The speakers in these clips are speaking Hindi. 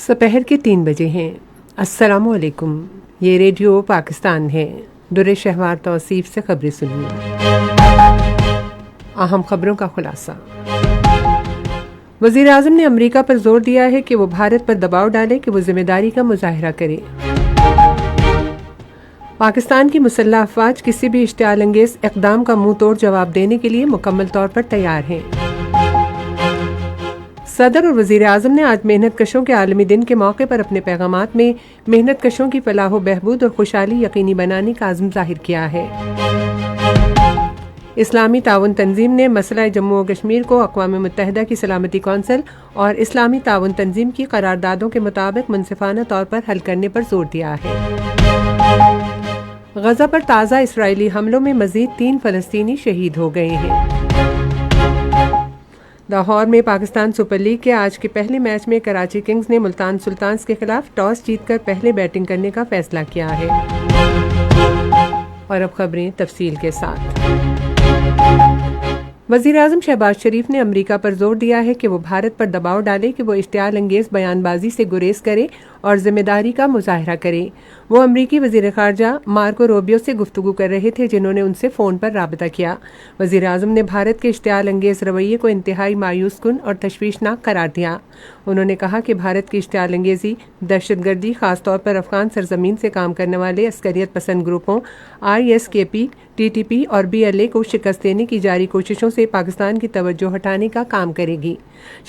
दोपहर के 3 बजे हैं। अस्सलामुअलैकुम। ये रेडियो पाकिस्तान है। दुरे शहवार तौसीफ से खबरें सुनिए। अहम खबरों का खुलासा। वज़ीर आज़म ने अमेरिका पर जोर दिया है कि वो भारत पर दबाव डाले कि वो जिम्मेदारी का मुजाहिरा करे। पाकिस्तान की मुसल्लह अफवाज किसी भी इश्तियाल अंगेज इक़दाम का मुंह तोड़ जवाब देने के लिए मुकम्मल तौर पर तैयार हैं। सदर और वज़ीर आज़म ने आज मेहनत कशों के आलमी दिन के मौके पर अपने पैगामात में मेहनत कशों की फलाह बहबूद और खुशहाली यकीनी बनाने का आज़म जाहिर किया है। इस्लामी ताउन तंजीम ने मसला जम्मू और कश्मीर को अक़वाम मुत्तहिदा की सलामती कौंसिल और इस्लामी ताउन तंजीम की करारदादों के मुताबिक मुनसिफाना तौर पर हल करने पर जोर दिया है। गजा पर ताज़ा इसराइली हमलों में मज़ीद 3 फ़लस्तीनी शहीद हो गए हैं। लाहौर में पाकिस्तान सुपर लीग के आज के पहले मैच में कराची किंग्स ने मुल्तान सुल्तान्स के खिलाफ टॉस जीतकर पहले बैटिंग करने का फैसला किया है। और अब खबरें तफसील के साथ। वज़ीर आज़म शहबाज शरीफ ने अमेरिका पर जोर दिया है कि वो भारत पर दबाव डाले कि वो इश्तियाल अंगेज बयानबाजी से गुरेज करे और जिम्मेदारी का मुजाहिरा करे। वो अमरीकी वज़ीर ख़ारजा मार्को रूबियो से गुफ्तगू कर रहे थे, जिन्होंने उनसे फ़ोन पर राबता किया। वज़ीर आज़म ने भारत के इश्तियाल अंगेज रवैये को इंतहाई मायूस कुन और तशवीशनाक करार दिया। उन्होंने कहा कि भारत की इश्तियाल अंगेज़ी, दहशतगर्दी, खासतौर पर अफ़गान सरजमीन से काम करने वाले अस्करियत पसंद ग्रुपों ISKP, TTP और BLA को शिकस्त देने की जारी कोशिशों से पाकिस्तान की तवज्जो हटाने का काम करेगी।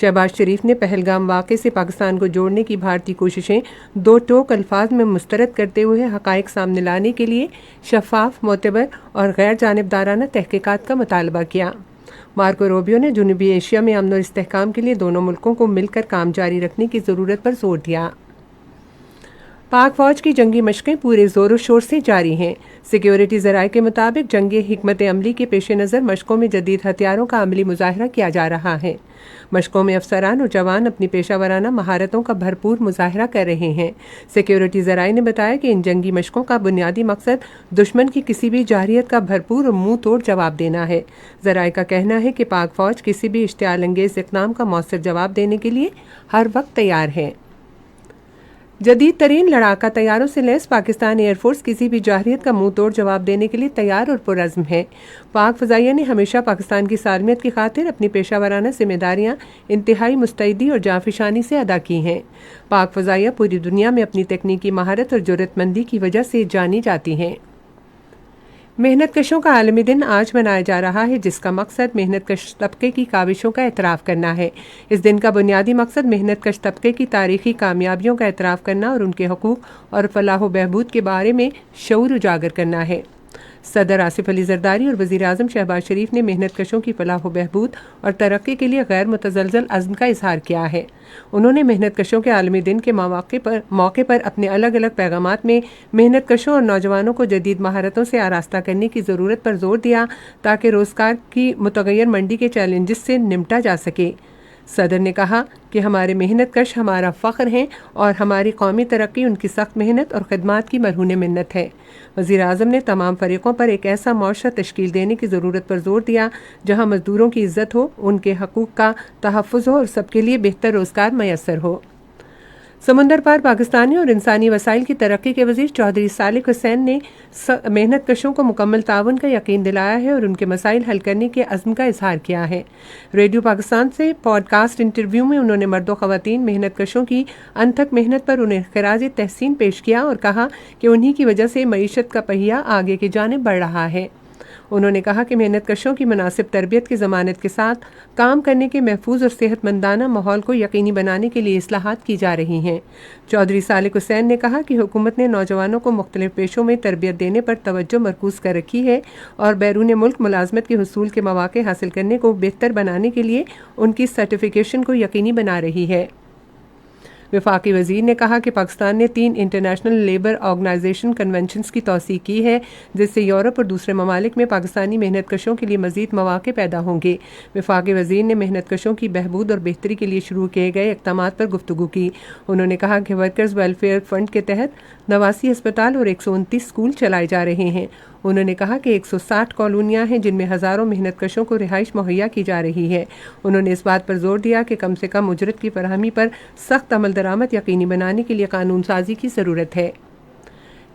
शहबाज शरीफ ने पहलगाम वाक़े से पाकिस्तान को जोड़ने की भारतीय कोशिशें दो टोक अल्फाज में मुस्तरद करते हुए हक़ाइक़ सामने लाने के लिए शफ़ाफ, मोतबर और गैर जानिबदाराना तहक़ीक़ात का मुतालबा किया। मार्को रूबियो ने जनूबी एशिया में अमन और इस्तेहकाम के लिए दोनों मुल्कों को मिलकर काम जारी रखने की ज़रूरत पर जोर दिया। पाक फौज की जंगी मशक़ें पूरे ज़ोर शोर से जारी हैं। सिक्योरिटी ज़राए के मुताबिक जंगी हिकमत अमली के पेश नज़र मशक़ों में जदीद हथियारों का अमली मुजाहरा किया जा रहा है। मशक़ों में अफसरान और जवान अपनी पेशावराना महारतों का भरपूर मुजाहरा कर रहे हैं। सिक्योरिटी ज़राए ने बताया कि इन जंगी मशक़ों का बुनियादी मकसद दुश्मन की किसी भी जारहियत का भरपूर और मुंह तोड़ जवाब देना है। ज़राए का कहना है कि पाक फौज किसी भी इश्तियाल अंगेज़ इक़दाम का मौसर जवाब देने के लिए हर वक्त तैयार है। जदीद तरीन लड़ाका तैयारों से लैस पाकिस्तान एयरफोर्स किसी भी जारहियत का मुंह तोड़ जवाब देने के लिए तैयार और पुरज़्म है। पाक फ़ज़ाइया ने हमेशा पाकिस्तान की सालमियत की खातिर अपनी पेशावराना जिम्मेदारियां इंतहाई मुस्तैदी और जाफिशानी से अदा की हैं। पाक फ़ज़ाइया पूरी दुनिया में अपनी तकनीकी महारत और जुर्रतमंदी की वजह से जानी जाती हैं। मेहनत कशों का आलमी दिन आज मनाया जा रहा है, जिसका मकसद मेहनत कश तबके की काविशों का एतराफ़ करना है। इस दिन का बुनियादी मकसद मेहनत कश तबके की तारीखी कामयाबियों का एतराफ़ करना और उनके हकूक़ और फलाह बहबूद के बारे में शऊर उजागर करना है। सदर आसिफ अली ज़रदारी और वज़ीर आज़म शहबाज शरीफ ने मेहनत कशों की फलाह बहबूद और तरक्की के लिए गैर मुतज़लज़ल अज़्म का इजहार किया है। उन्होंने मेहनत कशों के आलमी दिन के मौके पर अपने अलग अलग पैगामात में मेहनत कशों और नौजवानों को जदीद महारतों से आरास्ता करने की ज़रूरत पर जोर दिया, ताकि रोज़गार की मुतग़य्यर मंडी के चैलेंजेस से निपटा जा सके। सदर ने कहा कि हमारे मेहनत कश हमारा फ़ख्र हैं और हमारी कौमी तरक्की उनकी सख्त मेहनत और ख़िदमात की मरहून मिन्नत है। वज़ीर आज़म ने तमाम फ़रीक़ों पर एक ऐसा मुआशरा तश्कील देने की ज़रूरत पर जोर दिया जहाँ मज़दूरों की इज़्ज़त हो, उनके हकूक़ का तहफ़्फ़ुज़ हो और सबके लिए बेहतर रोज़गार मैसर हो। समुंदर पार पाकिस्तानी और इंसानी वसाइल की तरक्की के वज़ीर चौधरी सालिक हुसैन ने मेहनत कशों को मुकम्मल ताउन का यकीन दिलाया है और उनके मसाइल हल करने के अज़्म का इजहार किया है। रेडियो पाकिस्तान से पॉडकास्ट इंटरव्यू में उन्होंने मर्द व ख़वातीन मेहनत कशों की अनथक मेहनत पर उन्हें ख़िराज तहसीन पेश किया और कहा कि उन्हीं की वजह से मईशत का पहिया आगे की जानिब बढ़ रहा है। उन्होंने कहा कि मेहनत कशों की मुनासिब तरबियत की ज़मानत के साथ काम करने के महफूज और सेहतमंदाना माहौल को यकीनी बनाने के लिए इस्लाहात की जा रही हैं। चौधरी सालिक हुसैन ने कहा कि हुकूमत ने नौजवानों को मुख्तलिफ पेशों में तरबियत देने पर तवज्जो मरकूज़ कर रखी है और बैरून मुल्क मुलाजमत के हुसूल के मौक़े हासिल करने को बेहतर बनाने के लिए उनकी सर्टिफिकेशन को यकीनी बना रही है। वफाकी वज़ीर ने कहा कि पाकिस्तान ने 3 इंटरनेशनल लेबर ऑर्गेनाइजेशन कन्वेंशंस की तौसीक़ की है, जिससे यूरोप और दूसरे ममालिक में पाकिस्तानी मेहनत कशों के लिए मज़ीद मौक़े पैदा होंगे। वफाकी वज़ीर ने मेहनत कशों की बहबूद और बेहतरी के लिए शुरू किए गए इक़दामात पर गुफ्तगू की। उन्होंने कहा कि वर्कर्स वेलफेयर फ़ंड के तहत 89 अस्पताल और 129 स्कूल चलाए जा रहे हैं। उन्होंने कहा कि 160 कॉलोनियां हैं जिनमें हज़ारों मेहनतकशों को रिहाइश मुहैया की जा रही है। उन्होंने इस बात पर जोर दिया कि कम से कम उजरत की फराहमी पर सख्त अमल दरामद यकीनी बनाने के लिए कानून साजी की ज़रूरत है।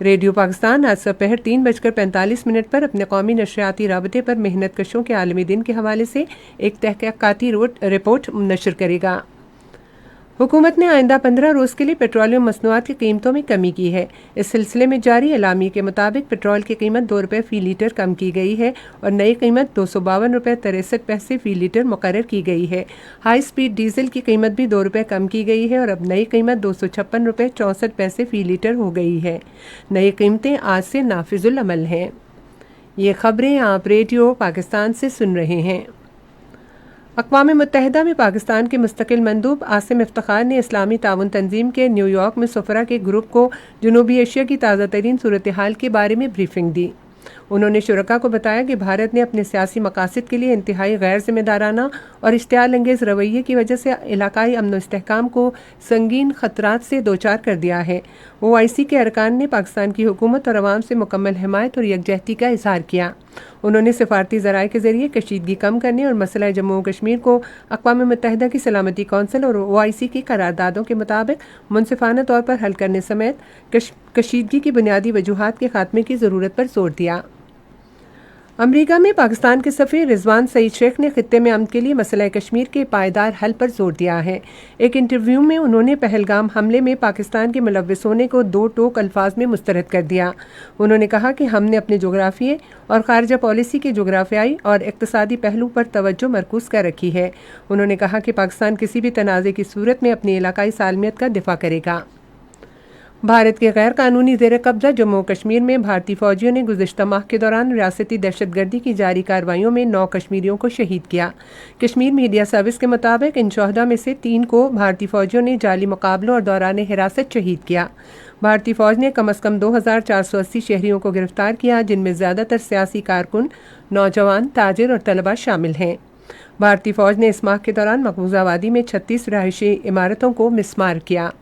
रेडियो पाकिस्तान आज दोपहर 3:45 पर अपने कौमी नशरियाती राबते पर मेहनतकशों के आलमी दिन के हवाले से एक तहकीकाती रिपोर्ट नशर करेगा। हुकूमत ने आइंदा 15 रोज़ के लिए पेट्रोलियम मसनूआत की कीमतों में कमी की है। इस सिलसिले में जारी एलामी के मुताबिक पेट्रोल की कीमत 2 रुपये फ़ी लीटर कम की गई है और नई कीमत 252 रुपये 63 पैसे फ़ी लीटर मुकर्रर की गई है। हाई स्पीड डीजल की कीमत भी 2 रुपये कम की गई है और अब नई कीमत 256 रुपये 64 पैसे फ़ी लीटर हो गई है। नई कीमतें आज से नाफिजुल अमल हैं। ये खबरें आप रेडियो पाकिस्तान से सुन रहे हैं। अक़वाम मुत्तहिदा में पाकिस्तान के मुस्तकिल मंदूब आसिम इफ्तिखार ने इस्लामी ताउन तंजीम के न्यूयॉर्क में सफ़रा के ग्रुप को जनूबी एशिया की ताज़ा तरीन सूरत हाल के बारे में ब्रीफिंग दी। उन्होंने शुरका को बताया कि भारत ने अपने सियासी मकासद के लिए इंतहाई गैर जिम्मेदाराना और इश्तियाल अंगेज़ रवैये की वजह से इलाकाई अमन व इस्तेहकाम को संगीन खतरात से दो चार कर दिया है। OIC के अरकान ने पाकिस्तान की हुकूमत और अवाम से मुकम्मल हिमायत और यकजहती का इजहार किया। उन्होंने सिफारती ज़राए के ज़रिए कशीदगी कम करने और मसला जम्मू और कश्मीर को अक़वाम मुत्तहिदा की सलामती कौंसिल और OIC की करारदादों के मुताबिक मुनसिफाना तौर पर हल करने समेत कशीदगी की बुनियादी वजूहात के खात्मे की ज़रूरत पर जोर दिया। अमरीका में पाकिस्तान के सफ़ीर रिजवान सईद शेख ने खित्ते में अमन के लिए मसला कश्मीर के पायदार हल पर जोर दिया है। एक इंटरव्यू में उन्होंने पहलगाम हमले में पाकिस्तान के मुलव्विस होने को दो टोक अल्फाज में मुस्तरद कर दिया। उन्होंने कहा कि हमने अपने जोग्राफिये और खारजा पॉलिसी के जोग्राफियाई और इक़्तिसादी पहलू पर तवज्जो मरकूज़ कर रखी है। उन्होंने कहा कि पाकिस्तान किसी भी तनाज़े की सूरत में अपनी इलाकाई सालमियत का दिफा करेगा। भारत के गैर कानूनी ज़ेर कब्ज़ा जम्मू और कश्मीर में भारतीय फ़ौजियों ने गुज़िश्ता माह के दौरान रियासती दहशतगर्दी की जारी कार्रवाइयों में 9 कश्मीरियों को शहीद किया। कश्मीर मीडिया सर्विस के मुताबिक इन शहदा में से 3 को भारतीय फ़ौजियों ने जाली मुकाबलों और दौरान हिरासत शहीद किया। भारतीय फ़ौज ने कम अज़ कम 2480 शहरियों को गिरफ्तार किया, जिनमें ज़्यादातर सियासी कारकुन, नौजवान, ताजिर और तलबा शामिल हैं। भारतीय फ़ौज ने इस माह के दौरान मकबूजा वादी में 36 रहायशी इमारतों को मिसमार किया।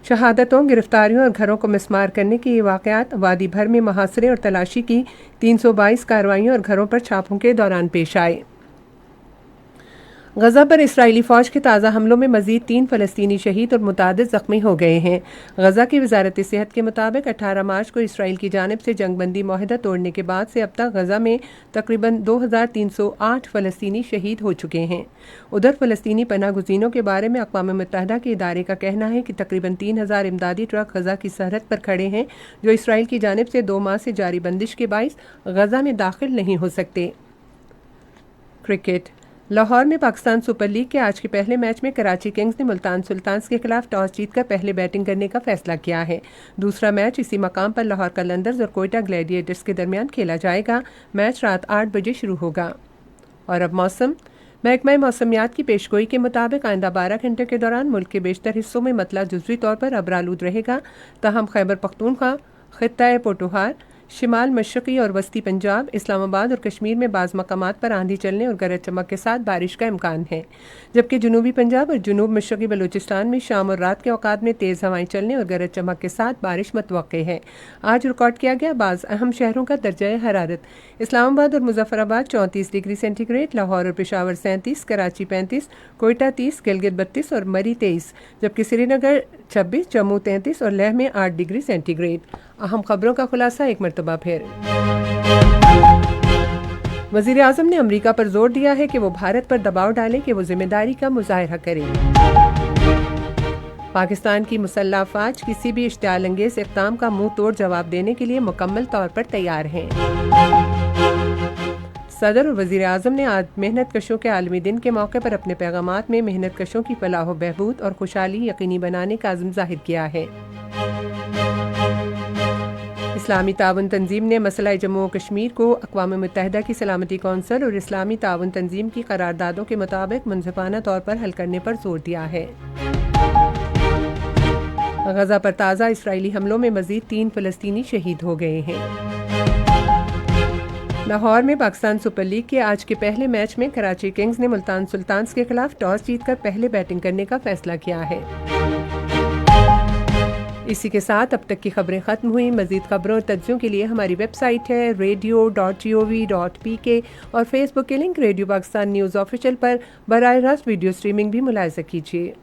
शहादतों, गिरफ्तारियों और घरों को मिसमार करने के ये वाक़यात वादी भर में मुहासरे और तलाशी की 322 कार्रवाइयों और घरों पर छापों के दौरान पेश आए। गज़ा पर इसराइली फ़ौज के ताज़ा हमलों में मज़ीद 3 फ़लस्तीनी शहीद और मुतादिद ज़ख्मी हो गए हैं। गज़ा की वज़ारत सेहत के मुताबिक 18 मार्च को इसराइल की जानिब से जंगबंदी मुआहदा तोड़ने के बाद से अब तक गज़ा में तकरीबन 2308 फ़लस्तीनी शहीद हो चुके हैं। उधर फ़लस्तीनी पनाह गुज़ीनों के बारे में अक़वाम मुत्तहिदा के इदारे का कहना है कि तकरीबन 3000 इमदादी ट्रक गज़ा की सरहद पर खड़े हैं, जो इसराइल की जानिब से 2 माह से जारी बंदिश के बाइस गज़ा में दाखिल नहीं हो सकते। क्रिकेट। लाहौर में पाकिस्तान सुपर लीग के आज के पहले मैच में कराची किंग्स ने मुल्तान सुल्तान्स के खिलाफ टॉस जीतकर पहले बैटिंग करने का फैसला किया है। दूसरा मैच इसी मकाम पर लाहौर कलंदर्स और कोयटा ग्लैडिएटर्स के दरमियान खेला जाएगा। मैच रात 8 बजे शुरू होगा। और अब मौसम। महकमा मौसमियात की पेशगोई के मुताबिक आइंदा 12 घंटे के दौरान मुल्क के बेशतर हिस्सों में मतला जुज़वी तौर पर अबरालूद रहेगा, ताहम खैबर पख्तूनख्वा, खित्ता पोटोहार, शिमाल मशरक़ी और वस्ती पंजाब, इस्लामाबाद और कश्मीर में बाज़ मकामात पर आंधी चलने और गरज चमक के साथ बारिश का इम्कान है, जबकि जनूबी पंजाब और जनूब मशरक़ी बलूचिस्तान में शाम और रात के औकात में तेज़ हवाएं चलने और गरज चमक के साथ बारिश मतवक्के है। आज रिकॉर्ड किया गया बाज़ अहम शहरों का दर्जा हरारत। इस्लामाबाद और मुजफ्फराबाद 34 डिग्री सेंटीग्रेड, लाहौर और पेशावर 37, कराची 35, कोयटा 30, गिलगित 32 और मरी 23, जबकि श्रीनगर 26, जम्मू 33 और लेह में 8 डिग्री सेंटीग्रेड। अहम खबरों का खुलासा एक मरतबा फिर। वज़ीर आज़म ने अमरीका पर जोर दिया है कि वो भारत पर दबाव डाले कि वो जिम्मेदारी का मुजाहिरा करे। पाकिस्तान की मुसल्लह अफ़वाज किसी भी इश्तियाल अंगेज़ इक़दाम का मुंह तोड़ जवाब देने के लिए मुकम्मल तौर पर तैयार हैं। सदर और वज़ीर आज़म ने आज मेहनत कशों के आलमी दिन के मौके पर अपने पैगामात में मेहनत कशों की फलाह व बहबूद और खुशहाली यकीनी बनाने का अज़्म ज़ाहिर किया है। इस्लामी ताउन तंजीम ने मसला जम्मू और कश्मीर को अक़वाम मुत्तहिदा की सलामती कौंसिल और इस्लामी ताउन तंजीम की करारदादों के मुताबिक मुनसिफाना तौर पर हल करने पर जोर दिया है। गज़ा पर ताज़ा इसराइली हमलों में मज़ीद 3 फ़लस्तीनी शहीद हो गए हैं। लाहौर में पाकिस्तान सुपर लीग के आज के पहले मैच में कराची किंग्स ने मुल्तान सुल्तान्स के खिलाफ टॉस जीतकर पहले बैटिंग करने का फैसला किया है। इसी के साथ अब तक की खबरें ख़त्म हुई। मज़ीद खबरों और तज्ज़ियों के लिए हमारी वेबसाइट है radio.gov.pk और फेसबुक के link radio Pakistan news official पर बराह रास्त वीडियो स्ट्रीमिंग भी मुलाहिज़ा कीजिए।